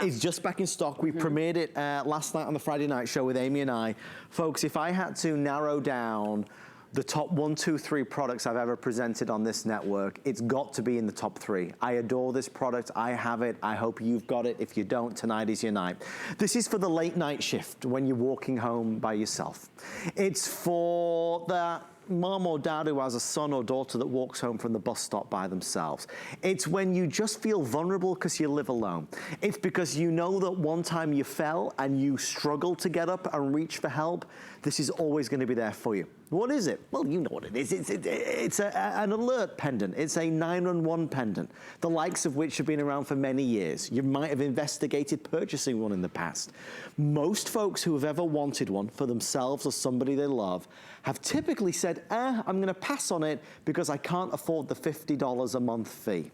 is just back in stock. We premiered it last night on the Friday night show with Amy and I. Folks, if I had to narrow down the top 1, 2, 3 products I've ever presented on this network, it's got to be in the top 3. I adore this product. I have it. I hope you've got it. If you don't, tonight is your night. This is for the late night shift when you're walking home by yourself. It's for the mom or dad who has a son or daughter that walks home from the bus stop by themselves. It's when you just feel vulnerable because you live alone. It's because you know that one time you fell and you struggled to get up and reach for help. This is always going to be there for you. What is it? Well, you know what it is. It's an alert pendant. It's a 911 pendant, the likes of which have been around for many years. You might have investigated purchasing one in the past. Most folks who have ever wanted one for themselves or somebody they love have typically said, I'm going to pass on it because I can't afford the $50 a month fee.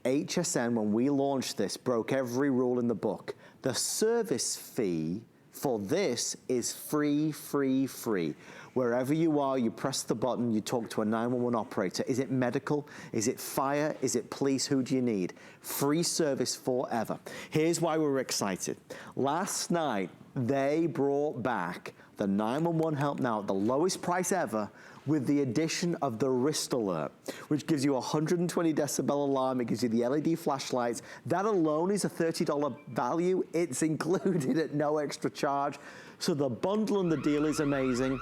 HSN, when we launched this, broke every rule in the book. The service fee for this is free, free, free. Wherever you are, you press the button, you talk to a 911 operator. Is it medical? Is it fire? Is it police? Who do you need? Free service forever. Here's why we're excited. Last night, they brought back the 911 Help Now at the lowest price ever with the addition of the wrist alert, which gives you a 120 decibel alarm. It gives you the LED flashlights. That alone is a $30 value. It's included at no extra charge. So the bundle and the deal is amazing.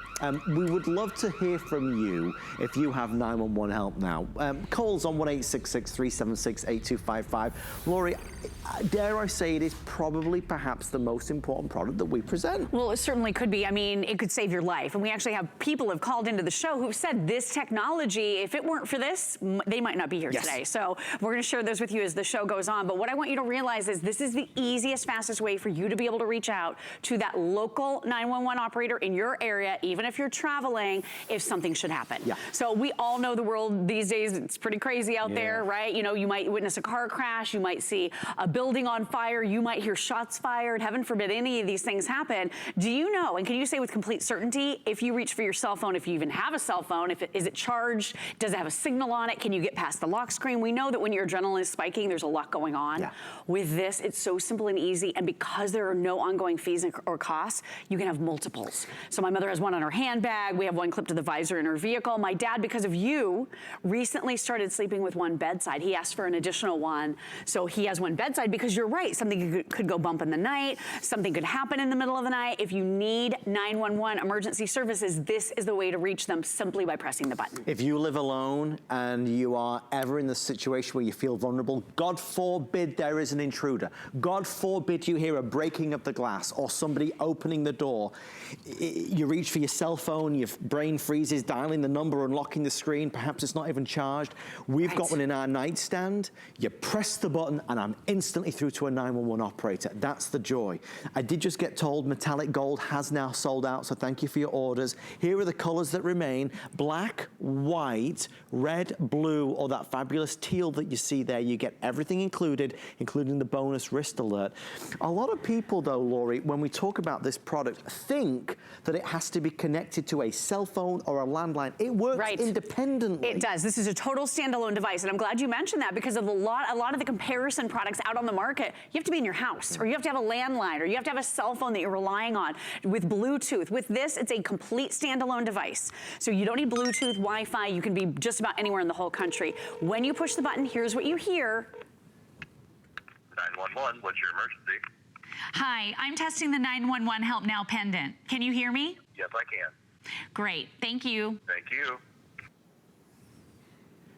We would love to hear from you if you have 911 Help Now. Calls on 1-866-376-8255. Laurie, dare I say it is probably perhaps the most important product that we present. Well, it certainly could be. I mean, it could save your life. And we actually have people who have called into the show who've said this technology, if it weren't for this, they might not be here today. So we're gonna share those with you as the show goes on. But what I want you to realize is this is the easiest, fastest way for you to be able to reach out to that local 911 operator in your area, even if you're traveling, if something should happen. So we all know the world these days, it's pretty crazy out there, right? You know, you might witness a car crash, you might see a building on fire, you might hear shots fired, heaven forbid any of these things happen. Do you know, and can you say with complete certainty, if you reach for your cell phone, if you even have a cell phone, is it charged? Does it have a signal on it? Can you get past the lock screen? We know that when your adrenaline is spiking, there's a lot going on. With this, it's so simple and easy, and because there are no ongoing fees or costs, you can have multiples. So my mother has one on her handbag. We have one clipped to the visor in her vehicle. My dad, because of you, recently started sleeping with one bedside. He asked for an additional one. So he has one bedside because you're right. Something could go bump in the night. Something could happen in the middle of the night. If you need 911 emergency services, this is the way to reach them simply by pressing the button. If you live alone and you are ever in the situation where you feel vulnerable, God forbid there is an intruder. God forbid you hear a breaking of the glass or somebody opening the door. You reach for your cell phone, your brain freezes, dialing the number, unlocking the screen, perhaps it's not even charged. We've got one in our nightstand. You press the button and I'm instantly through to a 911 operator. That's the joy. I did just get told metallic gold has now sold out, so thank you for your orders. Here are the colors that remain: black, white, red, blue, or that fabulous teal that you see there. You get everything included, including the bonus wrist alert. A lot of people though, Laurie, when we talk about this product, think that it has to be connected to a cell phone or a landline. It works independently. It does. This is a total standalone device, and I'm glad you mentioned that because of a lot of the comparison products out on the market, you have to be in your house, or you have to have a landline, or you have to have a cell phone that you're relying on with Bluetooth. With this, it's a complete standalone device. So you don't need Bluetooth, Wi-Fi. You can be just about anywhere in the whole country. When you push the button, here's what you hear. 911, what's your emergency? Hi, I'm testing the 911 Help Now pendant. Can you hear me? Yes, I can. Great, thank you. Thank you.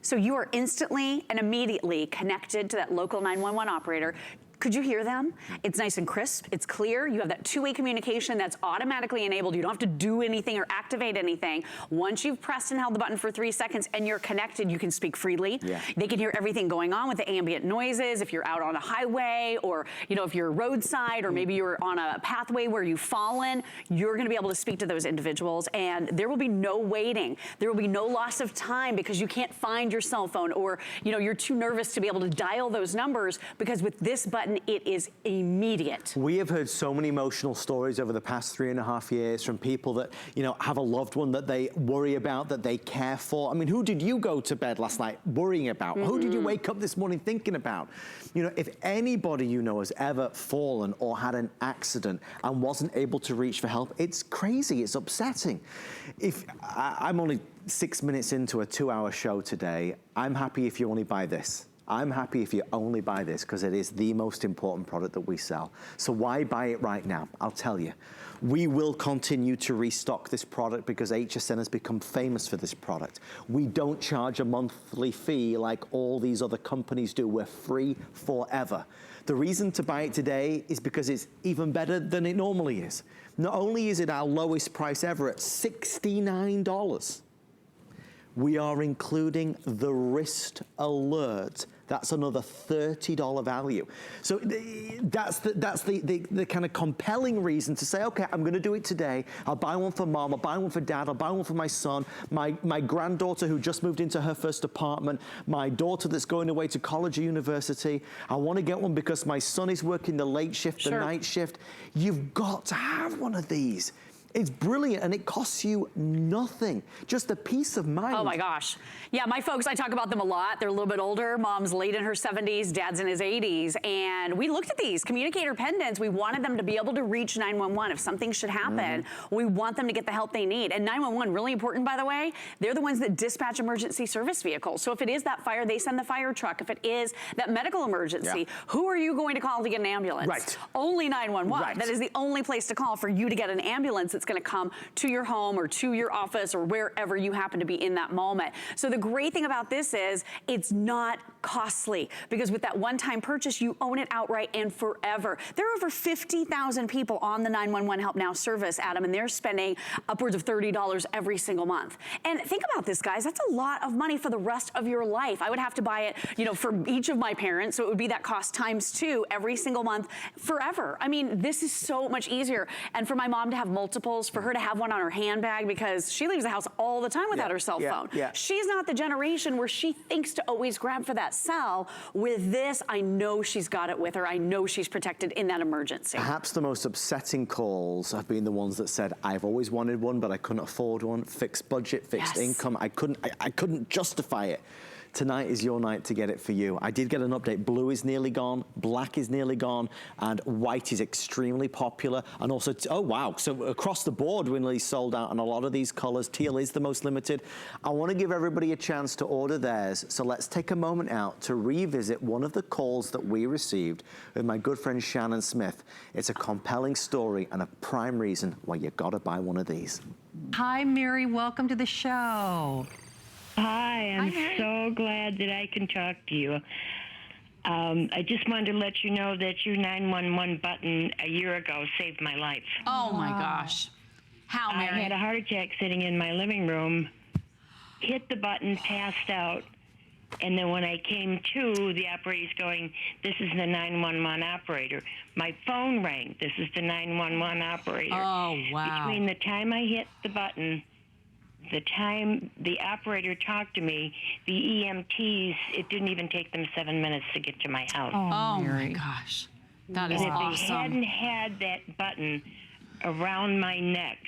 So you are instantly and immediately connected to that local 911 operator. Could you hear them? It's nice and crisp, it's clear. You have that two-way communication that's automatically enabled. You don't have to do anything or activate anything. Once you've pressed and held the button for 3 seconds and you're connected, you can speak freely. They can hear everything going on with the ambient noises. If you're out on a highway, or if you're roadside, or maybe you're on a pathway where you've fallen, you're gonna be able to speak to those individuals, and there will be no waiting. There will be no loss of time because you can't find your cell phone, or you're too nervous to be able to dial those numbers, because with this button, button, it is immediate. We have heard so many emotional stories over the past 3.5 years from people that, you know, have a loved one that they worry about, that they care for. I mean, who did you go to bed last night worrying about? Who did you wake up this morning thinking about? You know, if anybody you know has ever fallen or had an accident and wasn't able to reach for help, it's crazy, it's upsetting. If I'm only 6 minutes into a 2-hour show today, I'm happy if you only buy this. I'm happy if you only buy this because it is the most important product that we sell. So why buy it right now? I'll tell you. We will continue to restock this product because HSN has become famous for this product. We don't charge a monthly fee like all these other companies do. We're free forever. The reason to buy it today is because it's even better than it normally is. Not only is it our lowest price ever at $69, we are including the wrist alert. That's another $30 value. So that's the kind of compelling reason to say, okay, I'm gonna do it today. I'll buy one for mom, I'll buy one for dad, I'll buy one for my son, my granddaughter who just moved into her first apartment, my daughter that's going away to college or university. I wanna get one because my son is working the late shift, the night shift. You've got to have one of these. It's brilliant and it costs you nothing, just a peace of mind. Oh my gosh. Yeah, my folks, I talk about them a lot. They're a little bit older. Mom's late in her 70s, dad's in his 80s. And we looked at these communicator pendants. We wanted them to be able to reach 911 if something should happen. We want them to get the help they need. And 911, really important by the way, they're the ones that dispatch emergency service vehicles. So if it is that fire, they send the fire truck. If it is that medical emergency, who are you going to call to get an ambulance? Right. Only 911. Right. That is the only place to call for you to get an ambulance. It's going to come to your home or to your office or wherever you happen to be in that moment. So the great thing about this is it's not costly because with that one-time purchase, you own it outright and forever. There are over 50,000 people on the 911 Help Now service, Adam, and they're spending upwards of $30 every single month. And think about this, guys. That's a lot of money for the rest of your life. I would have to buy it, you know, for each of my parents, so it would be that cost times 2 every single month forever. I mean, this is so much easier. And for my mom to have multiples, for her to have one on her handbag because she leaves the house all the time without her cell phone. She's not the generation where she thinks to always grab for that cell. With this, I know she's got it with her. I know she's protected in that emergency. Perhaps the most upsetting calls have been the ones that said, I've always wanted one, but I couldn't afford one. Fixed budget, fixed income. I couldn't justify it. Tonight is your night to get it for you. I did get an update. Blue is nearly gone, black is nearly gone, and white is extremely popular. And also, oh wow, so across the board, we're nearly sold out on a lot of these colors. Teal is the most limited. I wanna give everybody a chance to order theirs, so let's take a moment out to revisit one of the calls that we received with my good friend Shannon Smith. It's a compelling story and a prime reason why you gotta buy one of these. Hi, Mary, welcome to the show. Hi, I'm so glad that I can talk to you. I just wanted to let you know that your 911 button a year ago saved my life. Oh my gosh. How, Mary? I had a heart attack sitting in my living room, hit the button, passed out, and then when I came to, the operator's going, this is the 911 operator. My phone rang, this is the 911 operator. Oh, wow. Between the time I hit the button, the time the operator talked to me, the EMTs, it didn't even take them 7 minutes to get to my house. Oh my gosh. That is and if awesome. they hadn't had that button around my neck,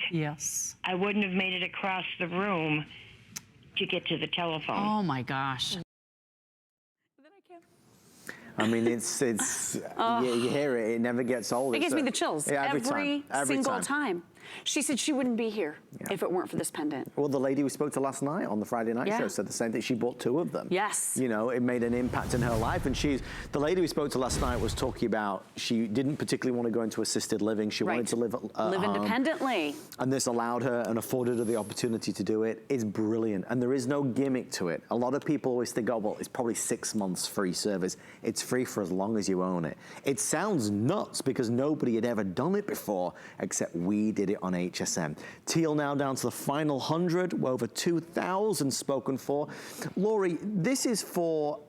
I wouldn't have made it across the room to get to the telephone. Oh my gosh. I mean, it's you hear it, it never gets old. It gives me the chills every single time. She said she wouldn't be here if it weren't for this pendant. Well, the lady we spoke to last night on the Friday night show said the same thing. She bought 2 of them. Yes. You know, it made an impact in her life. And the lady we spoke to last night was talking about she didn't particularly want to go into assisted living. She wanted to live independently. And this allowed her and afforded her the opportunity to do it. It's brilliant. And there is no gimmick to it. A lot of people always think, oh, well, it's probably 6 months free service. It's free for as long as you own it. It sounds nuts because nobody had ever done it before, except we did it on HSN. Teal now down to the final 100, over 2,000 spoken for. Lori, this is for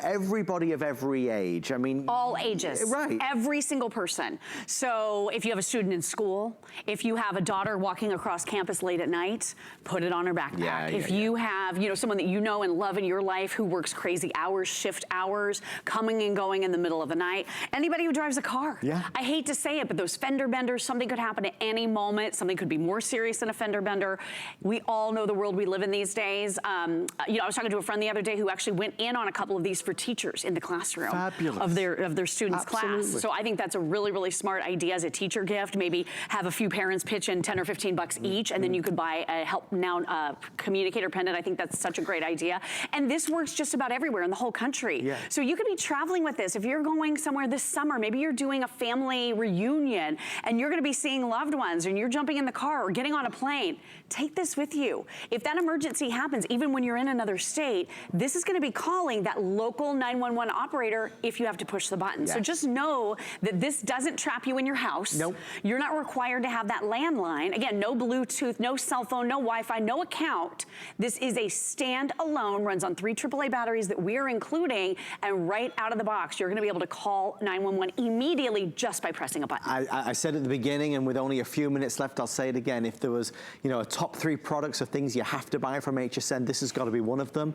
everybody of every age. I mean, all ages, right? Every single person. So if you have a student in school, if you have a daughter walking across campus late at night, put it on her backpack. If you have, someone that you know and love in your life who works crazy hours, shift hours, coming and going in the middle of the night, anybody who drives a car. I hate to say it, but those fender benders, something could happen at any moment. Something could be more serious than a fender bender. We all know the world we live in these days. I was talking to a friend the other day who actually went in on a couple of these for teachers in the classroom of their students' class. So I think that's a really, really smart idea as a teacher gift. Maybe have a few parents pitch in 10 or 15 bucks each, and then you could buy a Help Now Communicator Pendant. I think that's such a great idea. And this works just about everywhere in the whole country. So you could be traveling with this. If you're going somewhere this summer, maybe you're doing a family reunion and you're gonna be seeing loved ones and you're jumping in the car or getting on a plane, take this with you. If that emergency happens, even when you're in another state, this is gonna be calling that local 911 operator if you have to push the button. So just know that this doesn't trap you in your house. You're not required to have that landline. Again, no Bluetooth, no cell phone, no Wi-Fi, no account. This is a stand-alone, runs on 3 AAA batteries that we're including, and right out of the box, you're gonna be able to call 911 immediately just by pressing a button. I said at the beginning, and with only a few minutes left, I'll say it again. If there was, a top 3 products of things you have to buy from HSN, this has got to be one of them.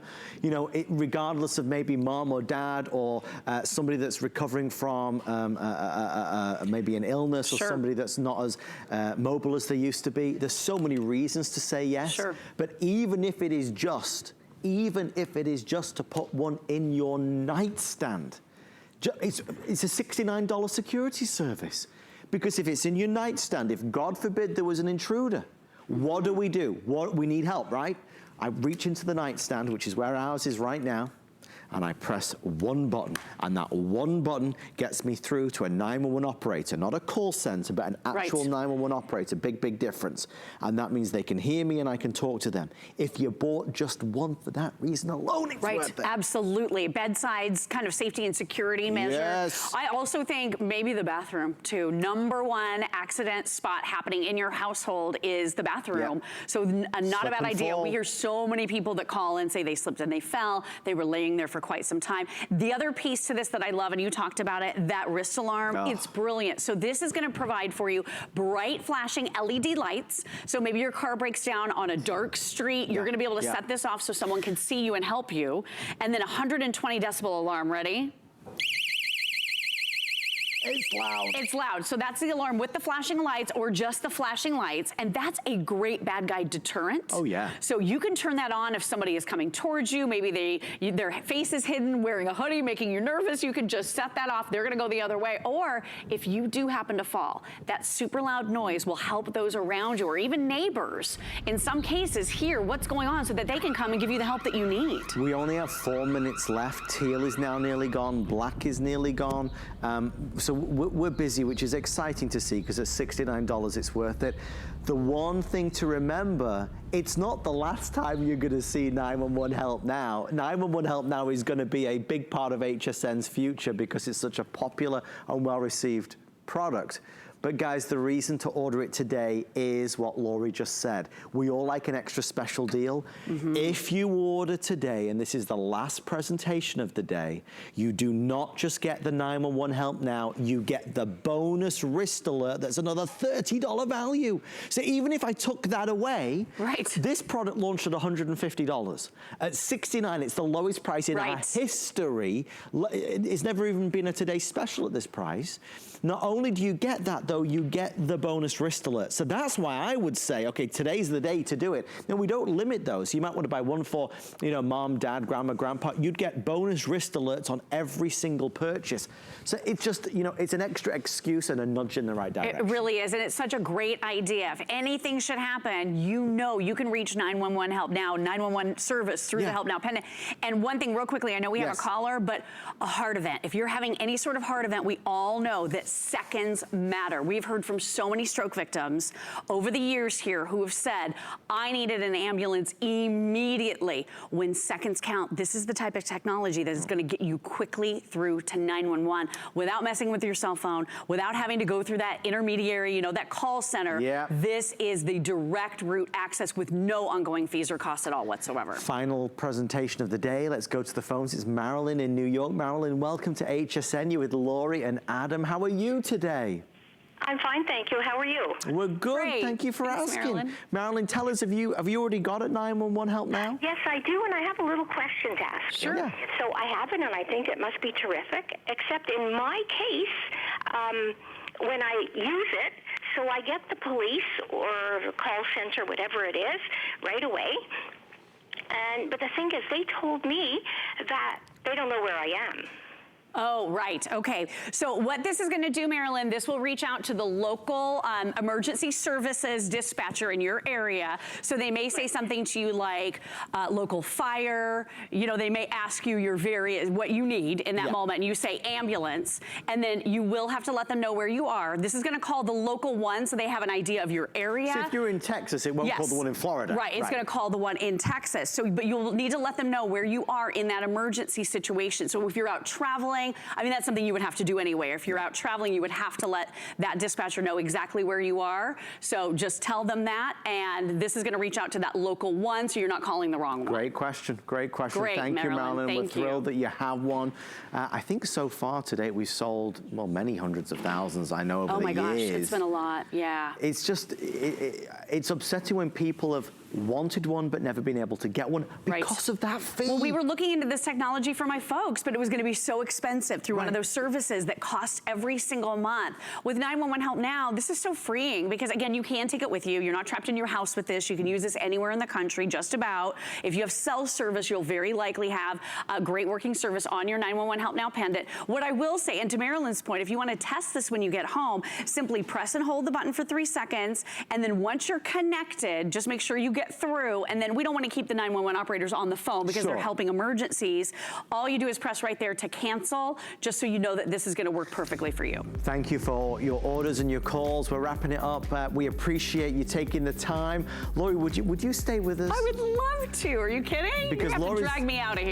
Regardless of maybe mom or dad or somebody that's recovering from maybe an illness or somebody that's not as mobile as they used to be. There's so many reasons to say yes. But even if it is just to put one in your nightstand, it's a $69 security service. Because if it's in your nightstand, if God forbid there was an intruder, what do? We need help, right? I reach into the nightstand, which is where ours is right now, and I press one button, and that one button gets me through to a 911 operator, not a call center, but an actual 911 operator. Big, big difference. And that means they can hear me and I can talk to them. If you bought just one for that reason alone, it's worth it. Absolutely. Bedsides, kind of safety and security measure. I also think maybe the bathroom too. #1 accident spot happening in your household is the bathroom. So not a bad idea. We hear so many people that call and say they slipped and they fell. They were laying there for quite some time. The other piece to this that I love, and you talked about it, that wrist alarm, it's brilliant. So this is gonna provide for you bright flashing LED lights. So maybe your car breaks down on a dark street, you're gonna be able to set this off so someone can see you and help you. And then 120 decibel alarm, ready? It's loud. It's loud. So that's the alarm with the flashing lights or just the flashing lights. And that's a great bad guy deterrent. So you can turn that on if somebody is coming towards you. Maybe their face is hidden, wearing a hoodie, making you nervous. You can just set that off. They're going to go the other way. Or if you do happen to fall, that super loud noise will help those around you or even neighbors in some cases hear what's going on so that they can come and give you the help that you need. We only have 4 minutes left. Teal is now nearly gone. Black is nearly gone. So we're busy, which is exciting to see because at $69, it's worth it. The one thing to remember, it's not the last time you're going to see 911 Help Now. 911 Help Now is going to be a big part of HSN's future because it's such a popular and well-received product. But guys, the reason to order it today is what Lori just said. We all like an extra special deal. If you order today, and this is the last presentation of the day, you do not just get the 911 Help Now, you get the bonus wrist alert. That's another $30 value. So even if I took that away, this product launched at $150. At $69, it's the lowest price in our history. It's never even been a Today Special at this price. Not only do you get that, though, you get the bonus wrist alert. So that's why I would say, okay, today's the day to do it. Now, we don't limit those. You might want to buy one for, mom, dad, grandma, grandpa. You'd get bonus wrist alerts on every single purchase. So it's just, it's an extra excuse and a nudge in the right direction. It really is, and it's such a great idea. If anything should happen, you can reach 911 Help Now, 911 service through the Help Now Pendant. And one thing real quickly, I know we have a caller, but a heart event. If you're having any sort of heart event, we all know that seconds matter. matter. We've heard from so many stroke victims over the years here who have said, I needed an ambulance immediately. When seconds count, this is the type of technology that is going to get you quickly through to 911 without messing with your cell phone, without having to go through that intermediary, you know, that call center. Yeah. This is the direct route access with no ongoing fees or costs at all whatsoever. Final presentation of the day. Let's go to the phones. It's Marilyn in New York. Marilyn, welcome to HSN. You're with Lori and Adam. How are you today? I'm fine, thank you. How are you? We're good. Great. Thank you for Thanks, asking. Marilyn. Marilyn, tell us, have you already got it 911 help now? Yes, I do, and I have a little question to ask. Sure. Yeah. So I have it, and I think it must be terrific, except in my case, when I use it, so I get the police or the call center, whatever it is, right away. But the thing is, they told me that they don't know where I am. Oh, right. Okay. So what this is going to do, Marilyn, this will reach out to the local emergency services dispatcher in your area. So they may say something to you like local fire. You know, they may ask you your what you need in that moment, and you say ambulance, and then you will have to let them know where you are. This is going to call the local one, so they have an idea of your area. So if you're in Texas, it won't call the one in Florida. Right. It's going to call the one in Texas. So, but you'll need to let them know where you are in that emergency situation. So if you're out traveling, I mean, that's something you would have to do anyway. If you're out traveling, you would have to let that dispatcher know exactly where you are. So just tell them that, and this is going to reach out to that local one, so you're not calling the wrong one. Great question. Great question. Great, Thank you, Marilyn. Thank We're thrilled that you have one. I think so far to date, we've sold, well, many hundreds of thousands, I know, over the years. Oh my gosh, it's been a lot, yeah. It's just, it's upsetting when people have wanted one but never been able to get one because of that fee. Well, we were looking into this technology for my folks, but it was going to be so expensive through one of those services that cost every single month. With 911 Help Now, this is so freeing because, again, you can take it with you. You're not trapped in your house with this. You can use this anywhere in the country, just about. If you have cell service, you'll very likely have a great working service on your 911 Help Now pendant. What I will say, and to Marilyn's point, if you want to test this when you get home, simply press and hold the button for 3 seconds, and then once you're connected, just make sure you get through, and then we don't want to keep the 911 operators on the phone because they're helping emergencies. All you do is press right there to cancel, just so you know that this is going to work perfectly for you. Thank you for your orders and your calls. We're wrapping it up. We appreciate you taking the time. Lori, would you stay with us? I would love to. Are you kidding? Because you have to Lori's drag me out of here.